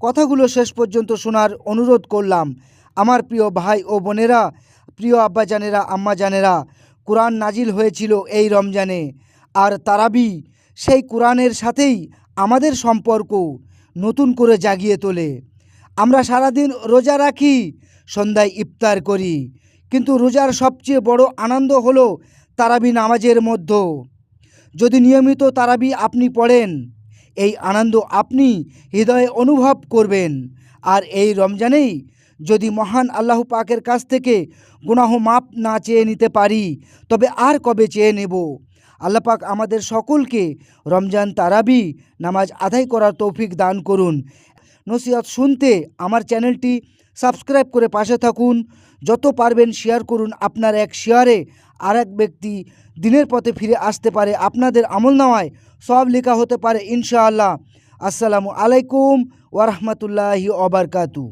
কথাগুলো শেষ পর্যন্ত শোনার অনুরোধ করলাম। আমার প্রিয় ভাই ও বোনেরা, প্রিয় আব্বাজানেরা, আম্মাজানেরা, কোরআন নাজিল হয়েছিল এই রমজানে, আর তারাবি সেই কোরআনের সাথেই আমাদের সম্পর্ক নতুন করে জাগিয়ে তোলে। আমরা সারাদিন রোজা রাখি, সন্ধ্যায় ইফতার করি, কিন্তু রোজার সবচেয়ে বড় আনন্দ হলো তারাবি নামাজের মধ্যে। যদি নিয়মিত তারাবি আপনি পড়েন, এই আনন্দ আপনি হৃদয়ে অনুভব করবেন। আর এই রমজানেই যদি মহান আল্লাহ পাকের কাছ থেকে গুনাহ মাপ না চেয়ে নিতে পারি, তবে আর কবে চেয়ে নেব। আল্লাহ পাক আমাদের সকলকে রমজান তারাবি নামাজ আদায় করার তৌফিক দান করুন। নসিহত শুনতে আমার চ্যানেলটি সাবস্ক্রাইব করে পাশে থাকুন। যত পারবেন শেয়ার করুন। আপনার এক শেয়ারে আর এক ব্যক্তি দিনের পথে ফিরে আসতে পারে, আপনাদের আমলনামায় সব লেখা হতে পারে ইনশাআল্লাহ। আসসালামু আলাইকুম ওয়া রাহমাতুল্লাহি ওয়া বারাকাতুহু।